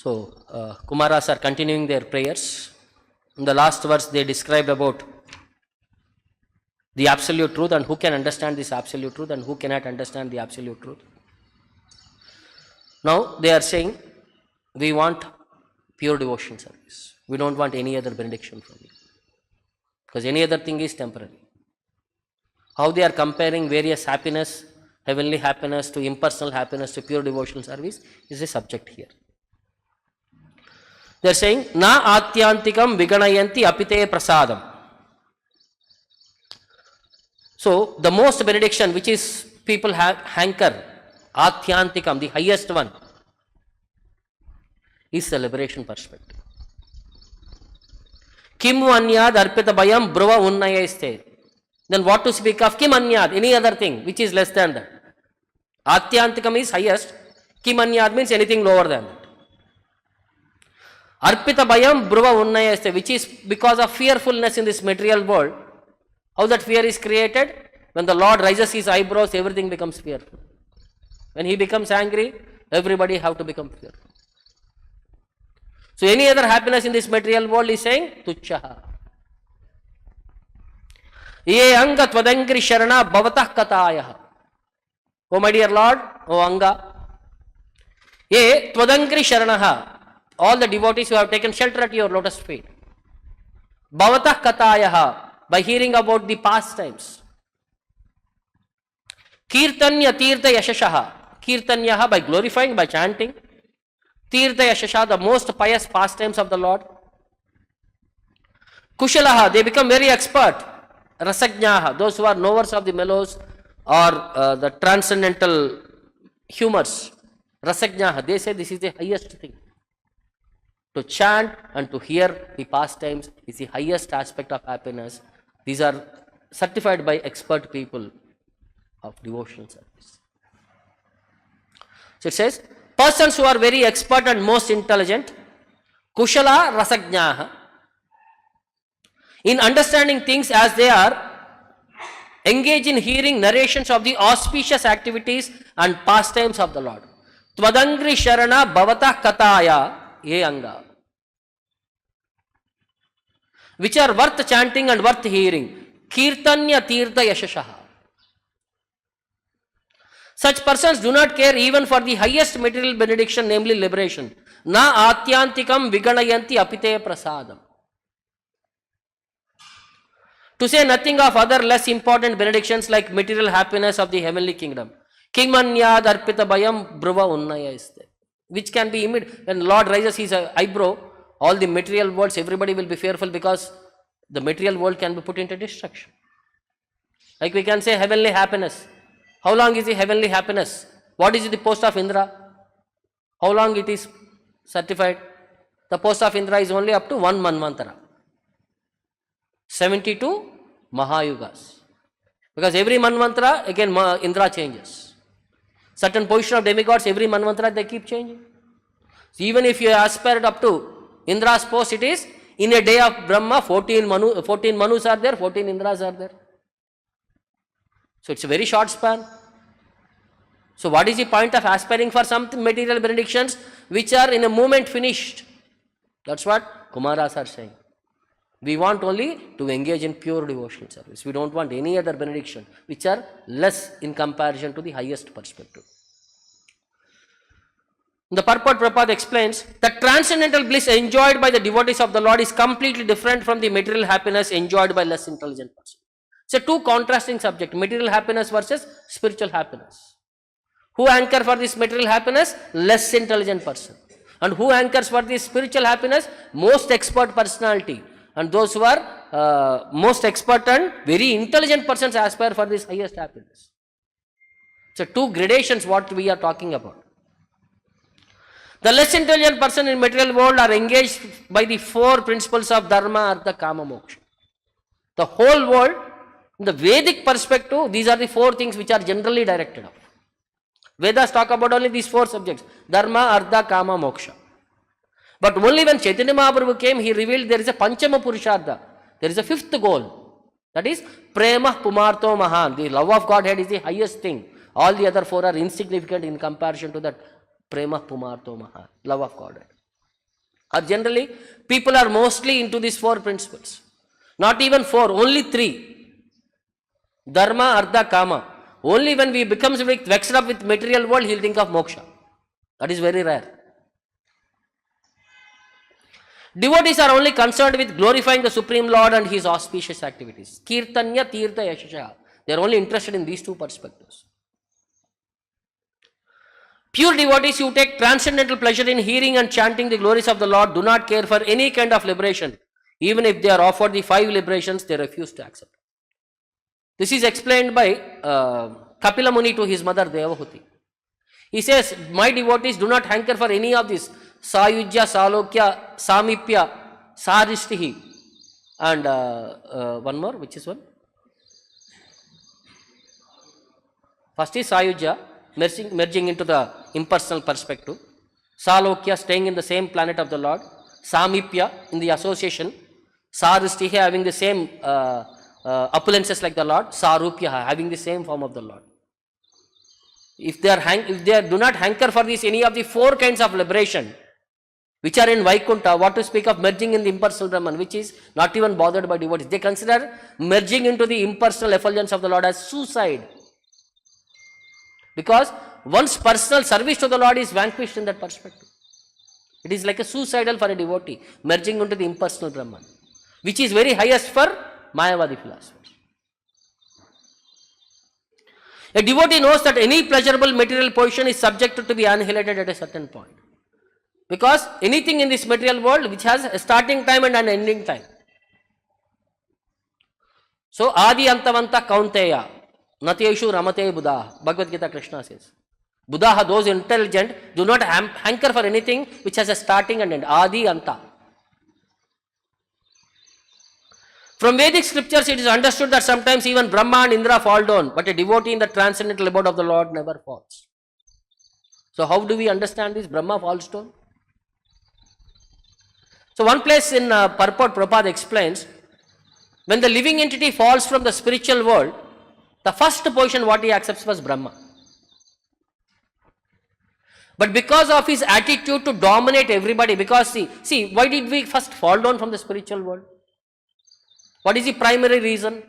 So, Kumaras are continuing their prayers. In the last verse, they described about the absolute truth and who can understand this absolute truth and who cannot understand the absolute truth. Now, they are saying, we want pure devotion service. We don't want any other benediction from you. Because any other thing is temporary. How they are comparing various happiness, heavenly happiness to impersonal happiness to pure devotional service is a subject here. They are saying, na atyantikam viganayanti apite prasadam. So, the most benediction which is people hanker, atyantikam, the highest one, is the liberation perspective. Kim anyad arpita bayam bruva unnaya iste. Then what to speak of kim anyad, any other thing which is less than that. Atyantikam is highest, kim anyad means anything lower than that. Arpita bayam bruva unnaya iste, which is because of fearfulness in this material world. How that fear is created? When the Lord raises his eyebrows, everything becomes fearful. When he becomes angry, everybody have to become fearful. So any other happiness in this material world is saying, tuchchaha. Ye anga twadangri sharana bhavatah katayah. Oh my dear Lord, oh anga. Ye twadangri sharanaha. All the devotees who have taken shelter at your lotus feet. Bhavatah katayah. By hearing about the pastimes. Kirtanya tirtha yashashaha. Kirtanyaha by glorifying, by chanting. Tirtha yashasha, the most pious pastimes of the Lord. Kushalaha, they become very expert. Rasajnaha, those who are knowers of the mellows or the transcendental humors. Rasajnaha, they say this is the highest thing. To chant and to hear the pastimes is the highest aspect of happiness. These are certified by expert people of devotional service. So it says, persons who are very expert and most intelligent, kushala rasajnaha, in understanding things as they are, engage in hearing narrations of the auspicious activities and pastimes of the Lord. Twadangri sharana bhavatah kataya ye anga. Which are worth chanting and worth hearing. Kirtanya tirtha yashashaha. Such persons do not care even for the highest material benediction, namely liberation. Na atyantikam viganayanti apite prasadam. To say nothing of other less important benedictions like material happiness of the heavenly kingdom. Kimanyad arpita bayam bruva unnaya iste. Which can be immediate. When Lord raises his eyebrow, all the material worlds, everybody will be fearful because the material world can be put into destruction. Like we can say heavenly happiness. How long is the heavenly happiness? What is the post of Indra? How long it is certified? The post of Indra is only up to 1 manvantara. 72 Mahayugas. Because every manvantara, again Indra changes. Certain position of demigods, every manvantara they keep changing. So even if you aspire up to Indra's post, it is in a day of Brahma, 14 Manus are there, 14 Indras are there. So it's a very short span. So what is the point of aspiring for some material benedictions which are in a moment finished? That's what Kumaras are saying. We want only to engage in pure devotional service. We don't want any other benediction which are less in comparison to the highest perspective. The purport Prabhupada explains that transcendental bliss enjoyed by the devotees of the Lord is completely different from the material happiness enjoyed by less intelligent persons. It's a two contrasting subject, material happiness versus spiritual happiness. Who anchor for this material happiness? Less intelligent person. And who anchors for this spiritual happiness? Most expert personality. And those who are most expert and very intelligent persons aspire for this highest happiness. So two gradations what we are talking about. The less intelligent person in material world are engaged by the 4 principles of dharma, artha, kama, moksha. The whole world, in the Vedic perspective, these are the 4 things which are generally directed of. Vedas talk about only these 4 subjects, dharma, artha, kama, moksha. But only when Chaitanya Mahaprabhu came, he revealed there is a panchama purushartha. There is a 5th goal. That is, prema pumarto mahan. The love of Godhead is the highest thing. All the other 4 are insignificant in comparison to that prema pumarto mahan, love of Godhead. Or generally, people are mostly into these 4 principles. Not even 4, only 3. Dharma, Artha, Kama. Only when we becomes vexed up with material world, he'll think of moksha. That is very rare. Devotees are only concerned with glorifying the Supreme Lord and His auspicious activities. Kirtanya, Tirtha, Yashasha. They are only interested in these 2 perspectives. Pure devotees who take transcendental pleasure in hearing and chanting the glories of the Lord do not care for any kind of liberation. Even if they are offered the 5 liberations, they refuse to accept. This is explained by Kapila Muni to his mother Devahuti. He says, my devotees do not hanker for any of this. Sayujya, Salokya, Samipya, Saristihi. And one more, which is one? First is Sayujya, merging into the impersonal perspective. Salokya, staying in the same planet of the Lord. Samipya, in the association. Saristihi, having the same opulences like the Lord. Sarupya, having the same form of the Lord. If they do not hanker for this, any of the 4 kinds of liberation, which are in Vaikuntha, what to speak of merging in the impersonal Brahman, which is not even bothered by devotees. They consider merging into the impersonal effulgence of the Lord as suicide. Because one's personal service to the Lord is vanquished in that perspective. It is like a suicidal for a devotee, merging into the impersonal Brahman, which is very highest for Mayavadi philosophers. A devotee knows that any pleasurable material position is subjected to be annihilated at a certain point. Because anything in this material world which has a starting time and an ending time. So, Adi Antavanta Kaunteya, Natyeshu Ramate Buddha, Bhagavad Gita Krishna says. Buddha, those intelligent, do not hanker for anything which has a starting and end. Adi Anta. From Vedic scriptures, it is understood that sometimes even Brahma and Indra fall down, but a devotee in the transcendental abode of the Lord never falls. So, how do we understand this? Brahma falls down. So, one place in Purport, Prabhupada explains, when the living entity falls from the spiritual world, the first position what he accepts was Brahma. But because of his attitude to dominate everybody, because see, why did we first fall down from the spiritual world? What is the primary reason?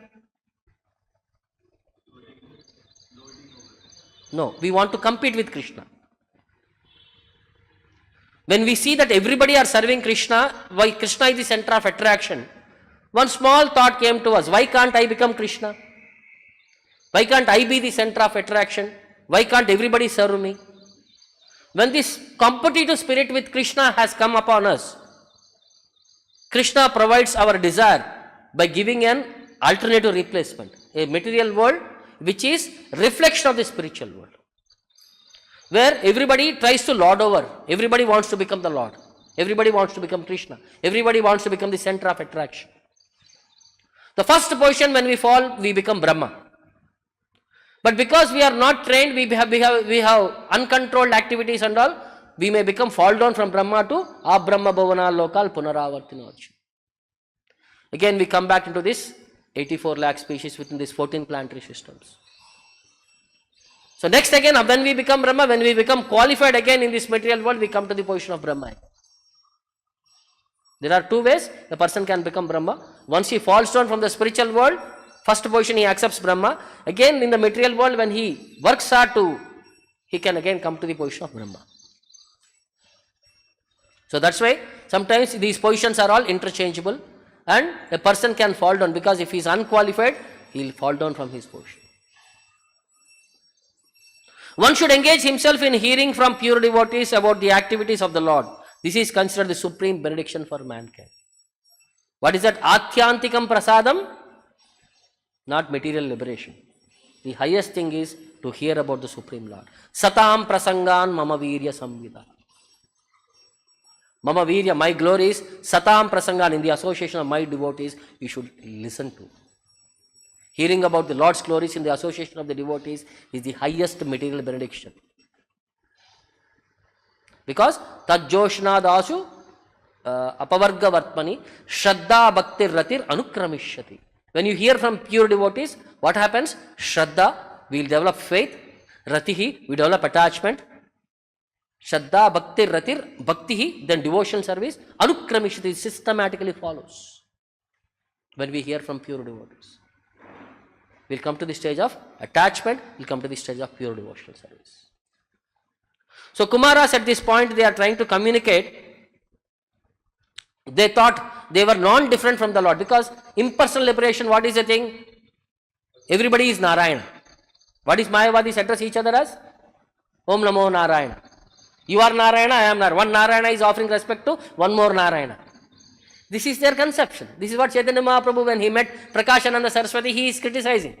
No, we want to compete with Krishna. When we see that everybody are serving Krishna, why Krishna is the center of attraction, one small thought came to us, why can't I become Krishna? Why can't I be the center of attraction? Why can't everybody serve me? When this competitive spirit with Krishna has come upon us, Krishna provides our desire by giving an alternative replacement, a material world which is reflection of the spiritual world, where everybody tries to lord over, everybody wants to become the Lord, everybody wants to become Krishna, everybody wants to become the center of attraction. The first position when we fall, we become Brahma. But because we are not trained, we have uncontrolled activities and all, we may fall down from Brahma to Abrahma Bhavana Lokal Punaravartinoch. Again, we come back into this 84 lakh species within these 14 planetary systems. So next again, when we become Brahma, when we become qualified again in this material world, we come to the position of Brahma. There are 2 ways the person can become Brahma. Once he falls down from the spiritual world, first position he accepts Brahma. Again in the material world, when he works hard he can again come to the position of Brahma. So that's why sometimes these positions are all interchangeable. And a person can fall down because if he is unqualified, he will fall down from his position. One should engage himself in hearing from pure devotees about the activities of the Lord. This is considered the supreme benediction for mankind. What is that? Athyantikam prasadam? Not material liberation. The highest thing is to hear about the Supreme Lord. Satam prasangan mama virya samvida. Mama Virya, my glory is Satam Prasangan, in the association of my devotees, you should listen to. Hearing about the Lord's glories in the association of the devotees is the highest material benediction. Because Tajjoshna Dasu Apavarga Vartmani Shraddha Bhaktir Ratir Anukramishati. When you hear from pure devotees, what happens? Shraddha, we will develop faith. Ratihi, we develop attachment. Shraddha Bhakti Ratir Bhakti, then devotional service, Anukramishati systematically follows. When we hear from pure devotees, we'll come to the stage of attachment, we'll come to the stage of pure devotional service. So Kumaras at this point, they are trying to communicate. They thought they were non-different from the Lord, because impersonal liberation, what is the thing? Everybody is Narayana. What is Mayavadis address each other as? Om Namo Narayana. You are Narayana, I am Narayana. One Narayana is offering respect to one more Narayana. This is their conception. This is what Chaitanya Mahaprabhu, when he met Prakashananda Saraswati, he is criticizing.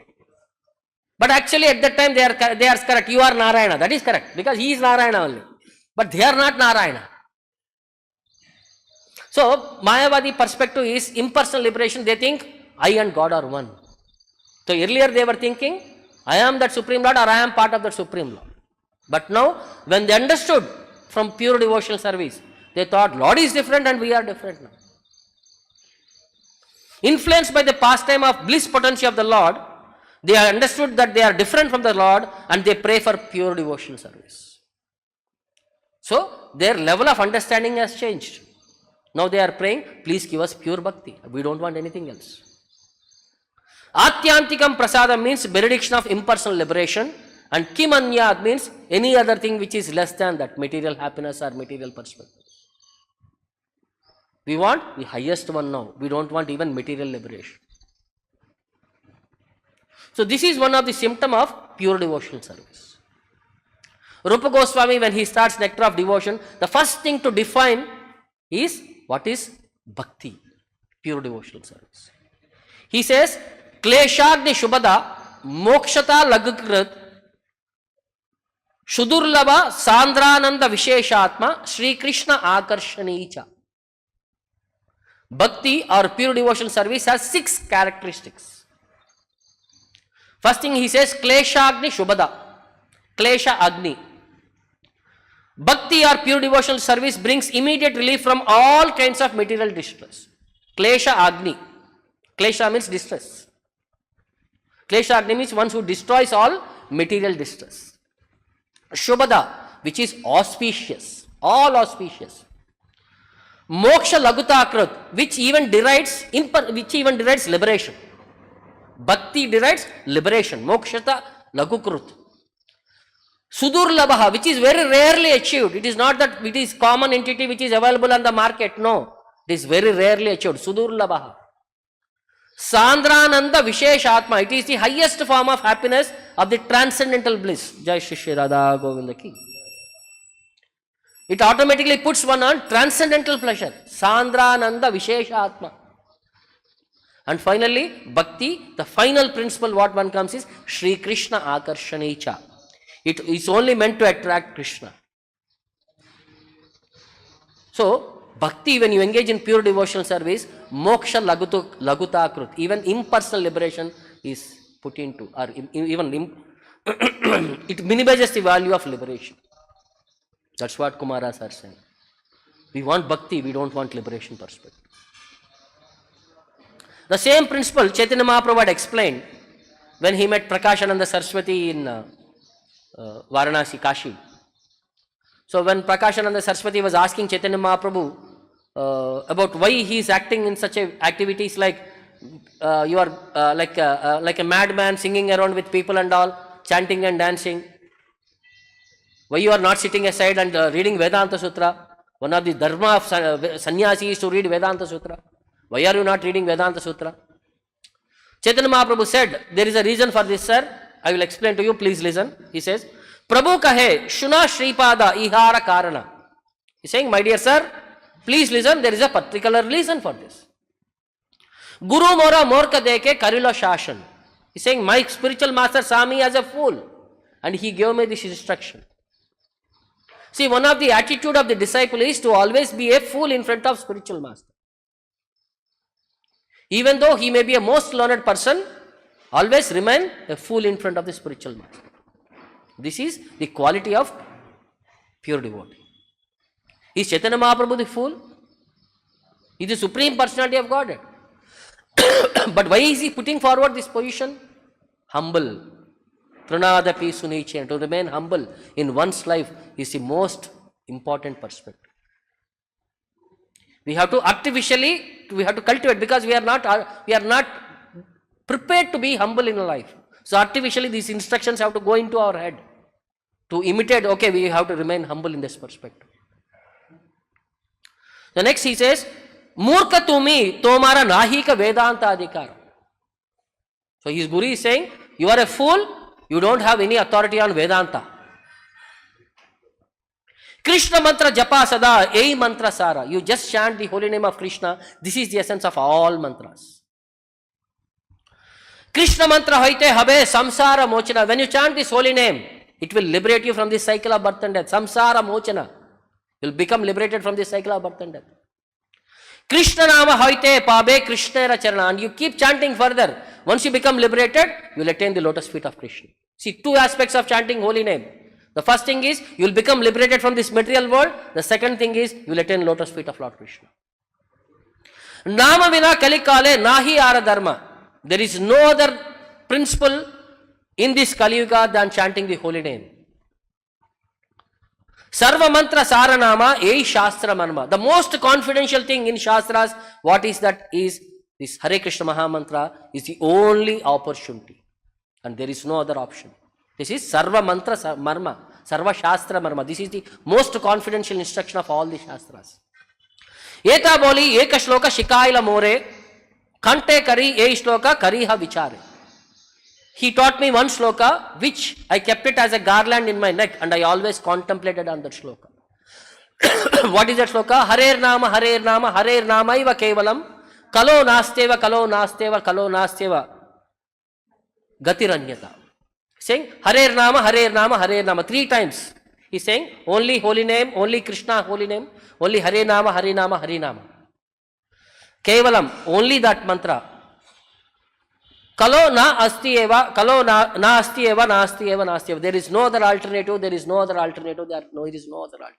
But actually at that time they are correct. You are Narayana. That is correct, because he is Narayana only. But they are not Narayana. So Mayavadi perspective is impersonal liberation. They think I and God are one. So earlier they were thinking I am that Supreme Lord, or I am part of that Supreme Lord. But now when they understood from pure devotional service, they thought Lord is different and we are different now. Influenced by the pastime of bliss potency of the Lord, they understood that they are different from the Lord and they pray for pure devotional service. So their level of understanding has changed. Now they are praying, please give us pure bhakti. We don't want anything else. Atyantikam prasadam means benediction of impersonal liberation, and kim anyat means any other thing which is less than that, material happiness or material perspective. We want the highest one now. We don't want even material liberation. So this is one of the symptoms of pure devotional service. Rupa Goswami, when he starts Nectar of Devotion, the first thing to define is what is bhakti, pure devotional service. He says, Kleshagni Shubhada Mokshata Lagukrit Shudurlava Sandrananda Visheshatma Sri Krishna Akarshanicha. Bhakti or pure devotional service has 6 characteristics. First thing he says, Kleshagni Shubhada. Klesha Agni. Bhakti or pure devotional service brings immediate relief from all kinds of material distress. Klesha Agni. Klesha means distress. Klesha Agni means one who destroys all material distress. Shubhada, which is auspicious, all auspicious. Moksha Lagutakrut, which even derides liberation. Bhakti derides liberation. Mokshata Lagukrut. Sudurlabha, which is very rarely achieved. It is not that it is common entity which is available on the market. No, it is very rarely achieved. Sudurlabha. Sandrananda Visheshatma, it is the highest form of happiness of the transcendental bliss. Jai Sri Radha Govinda ki. It automatically puts one on transcendental pleasure. Sandrananda Visheshatma. And finally, Bhakti, the final principle what one comes is Sri Krishna Akarshanicha. It is only meant to attract Krishna. So, Bhakti, when you engage in pure devotional service, Moksha Lagutakrut, even impersonal liberation is put into, or even it minimizes the value of liberation. That's what Kumaras are saying. We want Bhakti, we don't want liberation perspective. The same principle Chaitanya Mahaprabhu had explained when he met Prakashananda Saraswati in Varanasi, Kashi. So when Prakashananda Saraswati was asking Chaitanya Mahaprabhu about why he is acting in such activities like you are like a madman singing around with people and all, chanting and dancing. Why you are not sitting aside and reading Vedanta Sutra? One of the dharma of sannyasi is to read Vedanta Sutra. Why are you not reading Vedanta Sutra? Chaitanya Mahaprabhu said, there is a reason for this, sir. I will explain to you. Please listen. He says, Prabhu kahe, shuna Shripada ihara karana. He is saying, my dear sir, please listen. There is a particular reason for this. Guru mora morka deke karilo shashan. He is saying, my spiritual master saw me as a fool and he gave me this instruction. See, one of the attitude of the disciple is to always be a fool in front of spiritual master. Even though he may be a most learned person, always remain a fool in front of the spiritual master. This is the quality of pure devotee. Is Chaitanya Mahaprabhu the fool? He is the Supreme Personality of Godhead. But why is he putting forward this position? Humble. Pranadapi Sunichen, to remain humble in one's life is the most Important perspective. We have to cultivate, because we are not prepared to be humble in life. So artificially these instructions have to go into our head to imitate. Okay, we have to remain humble in this perspective. The next he says, Murka tumi tomara nahika vedanta adhikara. So his guru is saying, you are a fool, you don't have any authority on Vedanta. Krishna mantra japa sada, ei mantra sara. You just chant the holy name of Krishna. This is the essence of all mantras. Krishna mantra hoite habe samsara mochana. When you chant this holy name, it will liberate you from this cycle of birth and death. Samsara mochana. You will become liberated from this cycle of birth and death. Krishna nama hoite pabe Krishnera charana. And you keep chanting further. Once you become liberated, you will attain the lotus feet of Krishna. See, two aspects of chanting holy name. The first thing is, you will become liberated from this material world. The second thing is, you will attain lotus feet of Lord Krishna. Nama vina kalikale nahi ara dharma. There is no other principle in this Kali Yuga than chanting the holy name. Sarva mantra saranama ei shastra manma. The most confidential thing in Shastras, what is that? Is this Hare Krishna Maha Mantra is the only opportunity. And there is no other option. This is Sarva Mantra Marma, Sarva Shastra Marma. This is the most confidential instruction of all the Shastras. Eta boli eka shloka shikaila more, kante kari e shloka kariha vichare. He taught me one shloka, which I kept it as a garland in my neck, and I always contemplated on that shloka. What is that shloka? Harer nama, harer nama, harer nama iva kevalam, kalo nasteva, kalo nasteva, kalo nasteva, gatiranyata. Saying Harer Nama, Harer Nama, Harer Nama. 3 times. He's saying only holy name, only Krishna holy name, only Hare Nama, Hare Nama, Hare Nama. Kevalam, only that mantra. Kalo na asti eva, kalo na asti eva, na asti eva, na asti eva. There is no other alternative, there is no other alternative, there is no other alternative.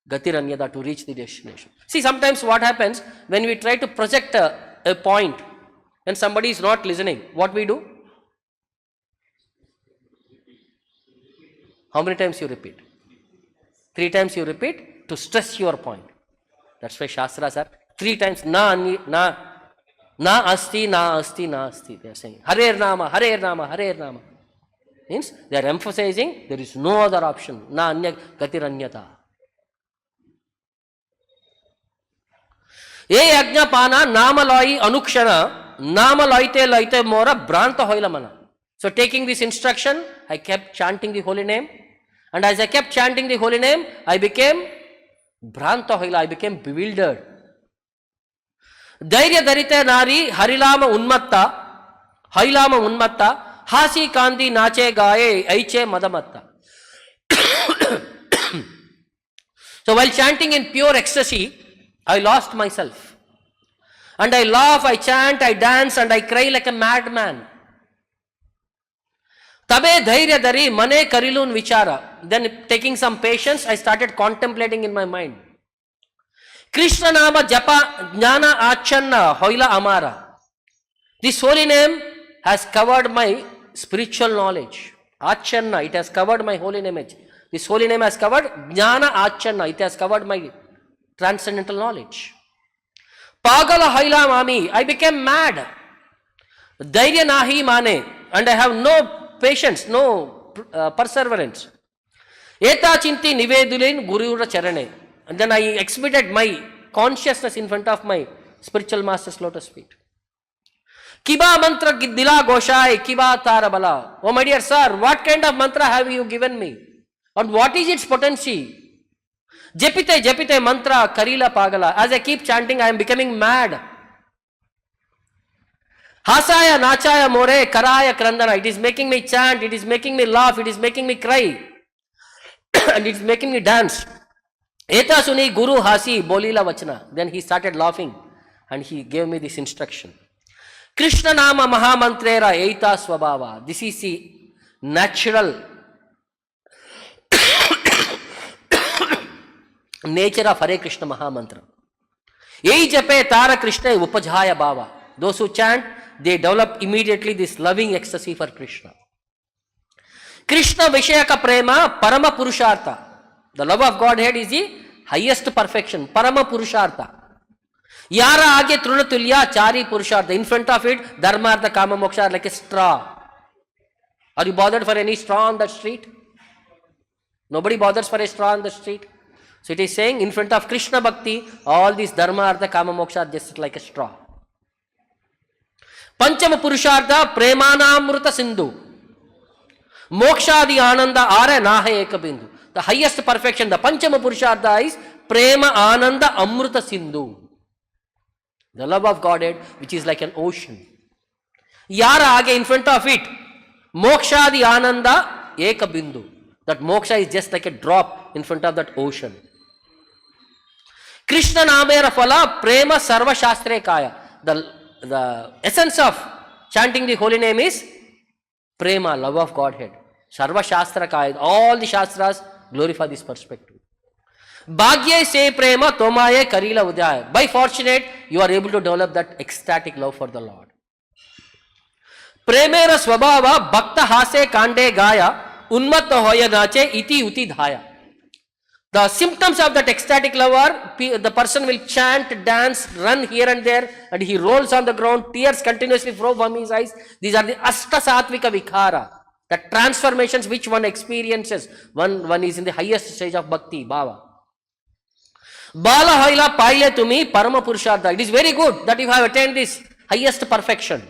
Gatiranyada, to reach the destination. See, sometimes what happens when we try to project a point and somebody is not listening, what we do? How many times you repeat? 3 times you repeat to stress your point. That's why Shastras are 3 times. Na asti, na asti, na asti. They are saying Harer Nama, Harer Nama, Harer Nama. Means they are emphasizing there is no other option. Na anya gatiranyata. E yajna pana nama loi anukshana, nama loite loite mora branta hoila mana. So taking this instruction, I kept chanting the holy name. And as I kept chanting the holy name, I became Bhranta Hoila, I became bewildered. Dairya Darita Nari, Harilama Unmatta, Hasi Kandi Nache Gaye, Aiche Madamatta. So while chanting in pure ecstasy, I lost myself. And I laugh, I chant, I dance, and I cry like a madman. Tabe dhairya dari mane karilun vichara. Then taking some patience, I started contemplating in my mind. Krishna nama japa jnana achanna hoila amara. This holy name has covered my spiritual knowledge. Achanna, it has covered my holy name. This holy name has covered jnana achanna, it has covered my transcendental knowledge. Pagala hoila mami, I became mad. Dhairya nahi mane, and I have no patience, no perseverance. Eta chinti nivedulin gurura charane. And then I exhibited my consciousness in front of my spiritual master's lotus feet. Kiba mantra dila goshai, kiba tarabala. Oh my dear sir, what kind of mantra have you given me? And what is its potency? Jepite mantra karila pagala. As I keep chanting, I am becoming mad. Hasaya nachaya more karaya krandana. It is making me chant, it is making me laugh, it is making me cry. And it is making me dance. Eta suni guru hasi bolila vachana. Then he started laughing and he gave me this instruction. Krishna nama mahamantrera eita swabhava. This is the natural nature of Hare Krishna Mahamantra. Ei jape tara Krishna upajhaya bhava. Those who chant, they develop immediately this loving ecstasy for Krishna. Krishna Vishayaka Prema Parama Purushartha. The love of Godhead is the highest perfection, Parama Purushartha. Yara age Trunatulya Chari Purushartha. In front of it, Dharma, Artha, Kama, Moksha are like a straw. Are you bothered for any straw on the street? Nobody bothers for a straw on the street. So it is saying, in front of Krishna Bhakti, all these Dharma, Artha, Kama, Moksha are just like a straw. Panchama Purushartha Premanamruta Sindhu. Moksha the Ananda Are Naha Ekabindu. The highest perfection, the Panchama Purushartha is Prema Ananda Amruta Sindhu. The love of Godhead, which is like an ocean. Yara age in front of it, Moksha the Ananda Ekabindu. That moksha is just like a drop in front of that ocean. Krishna Namera Phala Prema Sarva Shastre Kaya. The essence of chanting the holy name is Prema, love of Godhead. Sarva Shastra Kaya. All the Shastras glorify this perspective. Bhagye se prema tomaye karila udaya. By fortunate, you are able to develop that ecstatic love for the Lord. Premera swabhava bhakta hase kande gaya unmatta hoya nache iti uti dhaya. The symptoms of that ecstatic love are the person will chant, dance, run here and there, and he rolls on the ground, tears continuously flow from his eyes. These are the Ashta Satvika Vikhara, the transformations which one experiences. One is in the highest stage of bhakti, bhava. Bala haila paile tumi parama purushartha. It is very good that if I have attained this highest perfection.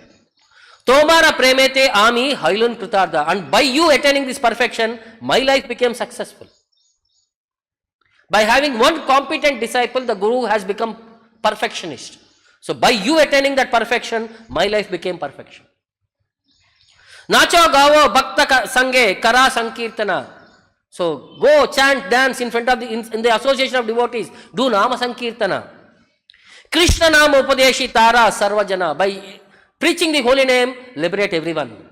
Tomara premete ami hailun krutartha. And by you attaining this perfection, my life became successful. By having one competent disciple, the Guru has become perfectionist. So by you attaining that perfection, my life became perfection. Nacho gavo bhakta sange kara sankirtana. So go chant, dance in front of in the association of devotees. Do nama sankirtana. Krishna nama upadeshi tara sarvajana. By preaching the holy name, liberate everyone.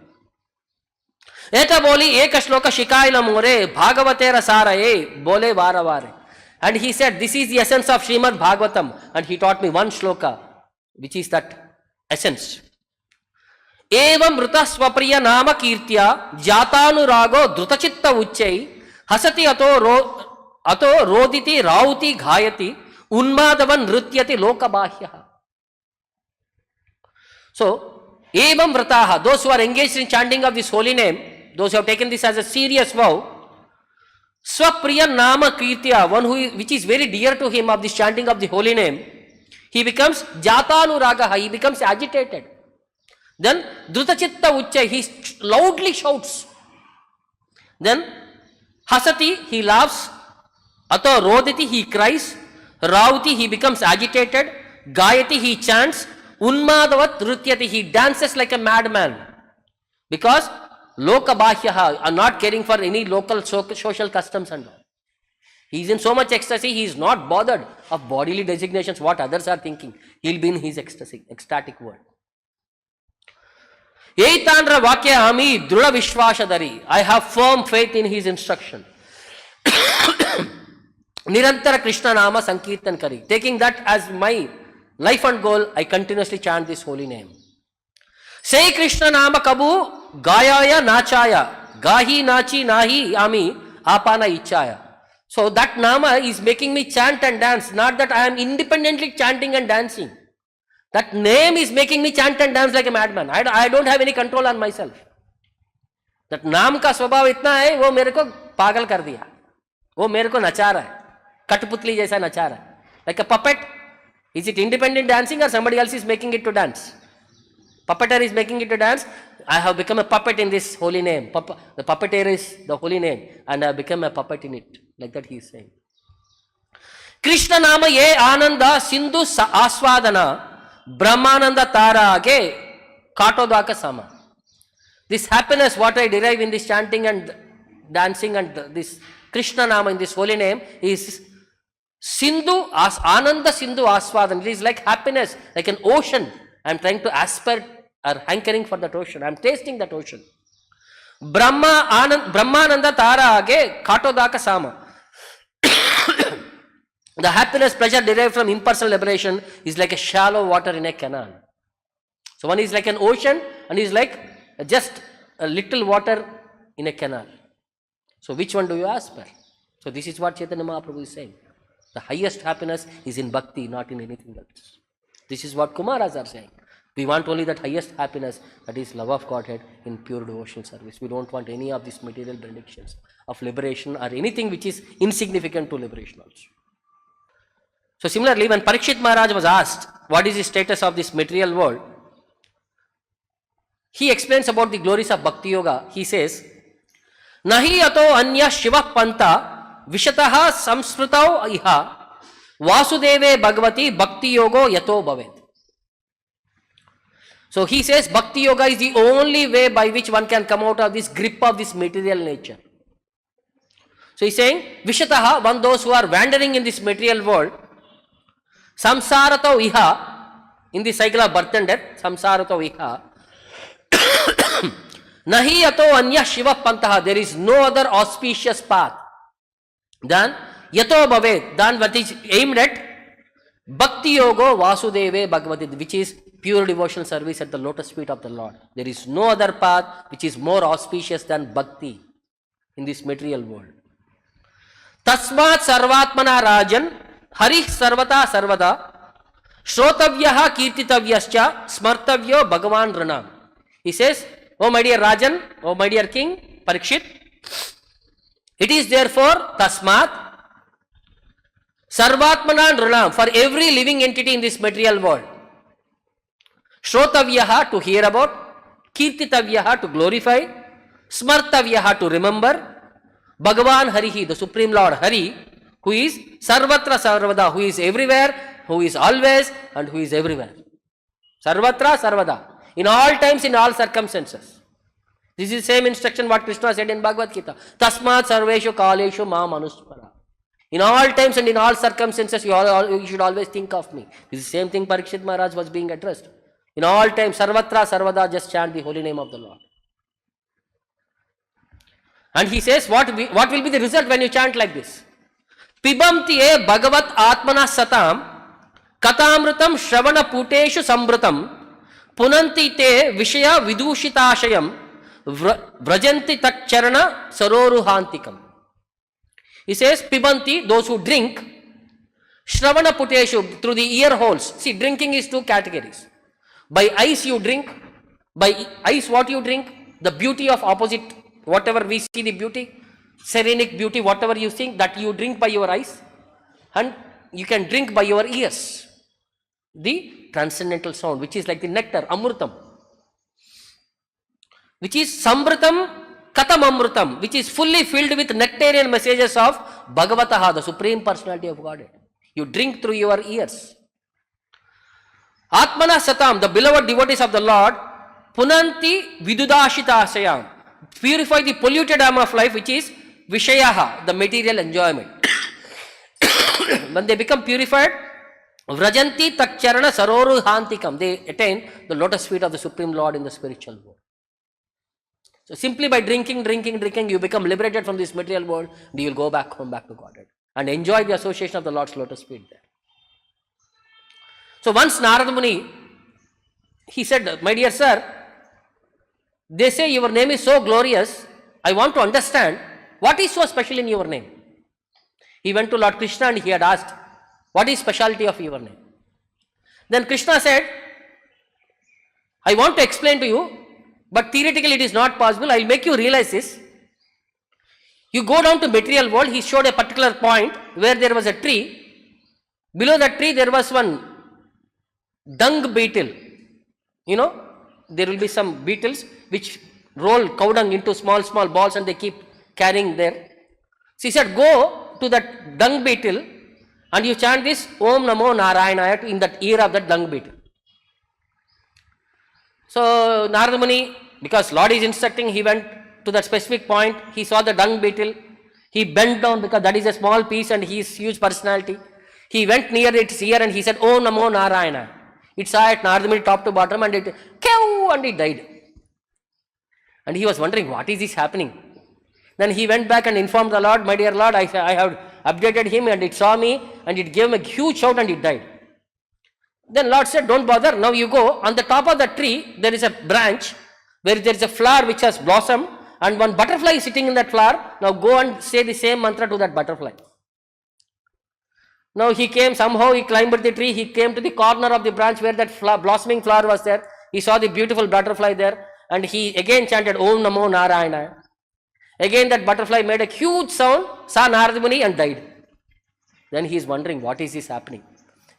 Eta boli eka shloka shikaila more bhagavatera saraye bole vara vare. And he said, this is the essence of Srimad Bhagavatam. And he taught me one shloka, which is that essence. Evam mruta swapriya nama kirtya jatanurago drutachitta uchchai hasati ato roditi rauti ghayati unmadavan nrutyati lokabahya. So, evam mrutaha, those who are engaged in chanting of this holy name, those who have taken this as a serious vow, Swapriya Nama Kirtya, one which is very dear to him of this chanting of the holy name, he becomes Jatanuragaha, he becomes agitated. Then Drutachitta Uchcha, he loudly shouts. Then Hasati, he laughs. Ato Roditi, he cries. Rauti, he becomes agitated. Gayati, he chants. Unmadavat Rutyati, he dances like a madman. Because Lokabahyaha are not caring for any local social customs and all. He is in so much ecstasy, he is not bothered of bodily designations, what others are thinking. He will be in his ecstatic world. Eitandra Vakya Ami Druda Vishwashadari. I have firm faith in his instruction. Nirantara Krishna Nama Sankirtan Kari. Taking that as my life and goal, I continuously chant this holy name. Say Krishna Nama Kabu Gayaya Nachaya Gahi Nachi Nahi Ami Apana Ichaya. So that Nama is making me chant and dance, not that I am independently chanting and dancing. That name is making me chant and dance like a madman. I don't have any control on myself. That नाम का स्वभाव इतना है वो मेरे को पागल कर दिया, वो मेरे को नचा रहा है, कठपुतली जैसा नचा रहा है. Like a puppet, is it independent dancing or somebody else is making it to dance? Puppeteer is making it to dance. I have become a puppet in this holy name. The puppeteer is the holy name and I have become a puppet in it. Like that he is saying. Krishna nama ye ananda sindhu aswadana brahmananda tara age katodaka sama. This happiness what I derive in this chanting and dancing and this Krishna nama in this holy name is sindhu ananda sindhu aswadana. It is like happiness, like an ocean. I am trying to aspire or hankering for that ocean. I am tasting that ocean. Brahmananda tara age katodaka sama. The happiness, pleasure derived from impersonal liberation is like a shallow water in a canal. So one is like an ocean and is like just a little water in a canal. So which one do you aspire? So this is what Chaitanya Mahaprabhu is saying. The highest happiness is in bhakti, not in anything else. This is what Kumaras are saying. We want only that highest happiness, that is love of Godhead in pure devotional service. We don't want any of these material benedictions of liberation or anything which is insignificant to liberation also. So similarly, when Parikshit Maharaj was asked what is the status of this material world, he explains about the glories of Bhakti Yoga. He says, Nahi ato anya shiva panta vishataha samsprutau iha vasudeve bhagavati bhakti yogo yato bhavet. So he says Bhakti Yoga is the only way by which one can come out of this grip of this material nature. So he's saying, Vishataha, one those who are wandering in this material world, samsaratau iha, in the cycle of birth and death, samsaratau iha, nahi ato anya shiva pantaha, there is no other auspicious path than yato bhavet, than what is aimed at Bhakti Yoga Vasudeve Bhagavati, which is pure devotional service at the lotus feet of the Lord. There is no other path which is more auspicious than Bhakti in this material world. Tasmat Sarvatmana Rajan Hari Sarvata Sarvada Shrotavyaha Kirtitavyascha Smartavyo Bhagavan Ranam. He says, oh my dear Rajan, oh my dear King Parikshit, it is therefore Tasmat Sarvatmana Ranam, for every living entity in this material world. Shrotavyaha, to hear about, Kirtitavyaha, to glorify, Smartavyaha, to remember, Bhagavan Harihi, the Supreme Lord Hari, who is Sarvatra Sarvada, who is everywhere, who is always, and who is everywhere. Sarvatra Sarvada, in all times, in all circumstances. This is the same instruction what Krishna said in Bhagavad Gita. Tasmat Sarveshu Kaleshu Ma Manuspara. In all times and in all circumstances, you should always think of me. This is the same thing Parikshit Maharaj was being addressed. In all times, Sarvatra Sarvada, just chant the holy name of the Lord. And he says, what will be the result when you chant like this? Pibamti e Bhagavat Atmana Satam Katamrutam Shravana Puteshu Sambratam Punanti te Vishaya Vidushitashayam Vrajanti Takcharana Saroruhantikam. He says, Pibanti, those who drink, Shravana Puteshu, through the ear holes. See, drinking is two categories. By eyes you drink, by eyes what you drink, the beauty of opposite, whatever we see the beauty, serenic beauty, whatever you think, that you drink by your eyes, and you can drink by your ears. The transcendental sound, which is like the nectar, amrutam, which is sambratam, Katam Amrutam, which is fully filled with nectarian messages of Bhagavataha, the Supreme Personality of Godhead. You drink through your ears. Atmana Satam, the beloved devotees of the Lord, Punanti Vidudashita Asayam, purify the polluted arm of life, which is Vishayaha, the material enjoyment. When they become purified, Vrajanti Takcharana Saroru Hantikam, they attain the lotus feet of the Supreme Lord in the spiritual world. So simply by drinking, you become liberated from this material world, and you will go back home, back to Godhead, and enjoy the association of the Lord's lotus feet there. So once Narada Muni, he said, my dear sir, they say your name is so glorious, I want to understand, what is so special in your name? He went to Lord Krishna and he had asked, what is speciality of your name? Then Krishna said, I want to explain to you, but theoretically it is not possible. I will make you realize this. You go down to material world. He showed a particular point where there was a tree. Below that tree there was one dung beetle. You know, there will be some beetles which roll cow dung into small balls and they keep carrying there. So he said, go to that dung beetle and you chant this Om Namo Narayanaya in that ear of that dung beetle. So Narada Muni, because Lord is instructing, he went to that specific point. He saw the dung beetle. He bent down because that is a small piece and he is huge personality. He went near its ear and he said, Om Namo Narayana. It saw it, Narada Muni, top to bottom, and it kew, and it died. And he was wondering, what is this happening? Then he went back and informed the Lord, my dear Lord, I have updated him and it saw me and it gave him a huge shout and it died. Then Lord said, don't bother, now you go. On the top of the tree, there is a branch where there is a flower which has blossomed and one butterfly is sitting in that flower. Now go and say the same mantra to that butterfly. Now he came, somehow he climbed the tree, he came to the corner of the branch where that blossoming flower was there. He saw the beautiful butterfly there, and he again chanted Om Namo Narayana. Again that butterfly made a huge sound, saw Narada Muni and died. Then he is wondering, what is this happening?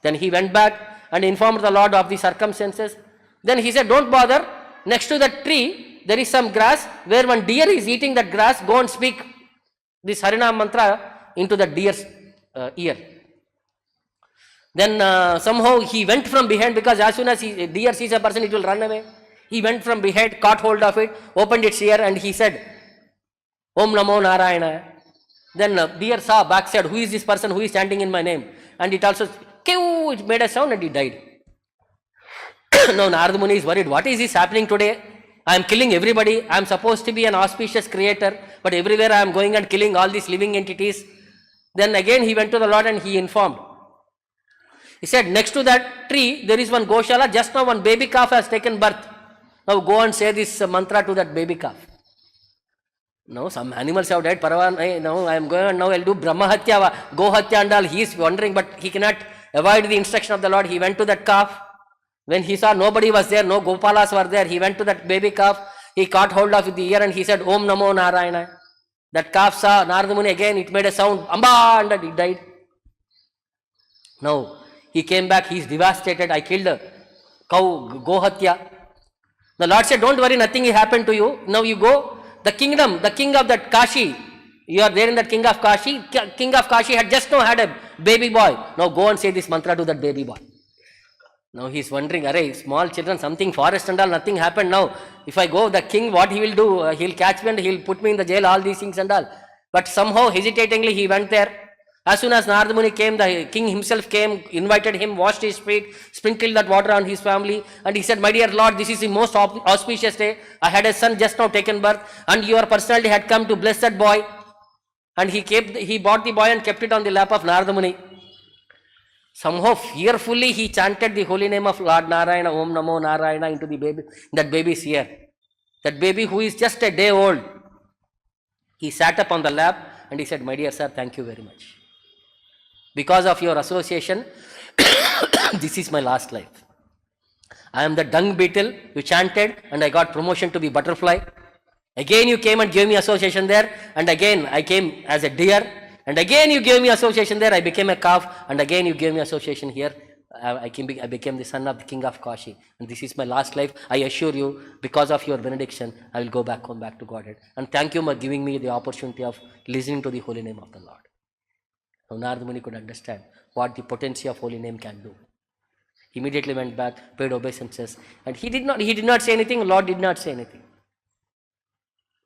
Then he went back and informed the Lord of the circumstances. Then he said, don't bother, next to that tree there is some grass where one deer is eating that grass. Go and speak this Harinam mantra into the deer's ear. Then somehow he went from behind, because as soon as a deer sees a person, it will run away. He went from behind, caught hold of it, opened its ear, and he said, Om Namo Narayana. Then deer saw backside, who is this person who is chanting in my name? And it also, it made a sound and it died. Now Narada Muni is worried, what is this happening today? I am killing everybody. I am supposed to be an auspicious creator, but everywhere I am going and killing all these living entities. Then again he went to the Lord and he informed. He said, next to that tree, there is one Goshala. Just now one baby calf has taken birth. Now go and say this mantra to that baby calf. Now some animals have died. Now I am going and now I will do Brahma Hatya, Go Hatya and all. He is wondering, but he cannot avoid the instruction of the Lord. He went to that calf. When he saw nobody was there, no Gopalas were there, he went to that baby calf. He caught hold of the ear and he said, Om Namo Narayana. That calf saw Narada Muni again. It made a sound, Amba, and it died. Now he came back, he is devastated. I killed a cow, Go Hatya. The Lord said, don't worry, nothing will happen to you. Now you go. The kingdom, the king of that Kashi, you are there in that king of Kashi. King of Kashi had just now had a baby boy. Now go and say this mantra to that baby boy. Now he is wondering, array, small children, something forest and all, nothing happened. Now if I go, the king, what he will do? He will catch me and he will put me in the jail, all these things and all. But somehow hesitatingly he went there. As soon as Narada Muni came, the king himself came, invited him, washed his feet, sprinkled that water on his family, and he said, my dear Lord, this is the most auspicious day. I had a son just now taken birth, and your personality had come to bless that boy. And he bought the boy and kept it on the lap of Narada Muni. Somehow fearfully he chanted the holy name of Lord Narayana, Om Namo Narayana, into the baby, that baby's ear. That baby who is just a day old, he sat up on the lap and he said, my dear sir, thank you very much. Because of your association, this is my last life. I am the dung beetle, you chanted, and I got promotion to be butterfly. Again you came and gave me association there, and again I came as a deer, and again you gave me association there, I became a calf, and again you gave me association here. I became the son of the king of Kashi, and this is my last life. I assure you, because of your benediction, I will go back home, back to Godhead. And thank you for giving me the opportunity of listening to the holy name of the Lord. Now Narada Muni could understand what the potency of holy name can do. He immediately went back, paid obeisances, and he did not say anything. Lord did not say anything.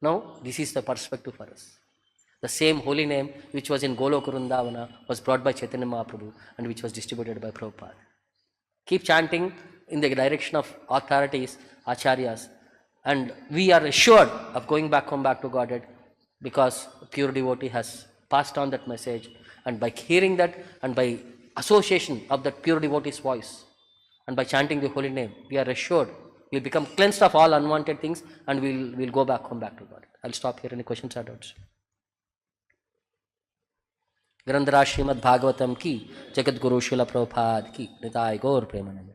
Now this is the perspective for us. The same holy name which was in Goloka Vrindavana was brought by Chaitanya Mahaprabhu and which was distributed by Prabhupada. Keep chanting in the direction of authorities, acharyas, and we are assured of going back home, back to Godhead, because a pure devotee has passed on that message. And by hearing that and by association of that pure devotee's voice and by chanting the holy name, we are assured we'll become cleansed of all unwanted things and we'll go back home, back to God. I'll stop here. Any questions or doubts? Grandhara Srimad Bhagavatam ki, Jagat Guru Srila Prabhupada ki, Nitai Gaur Premanand.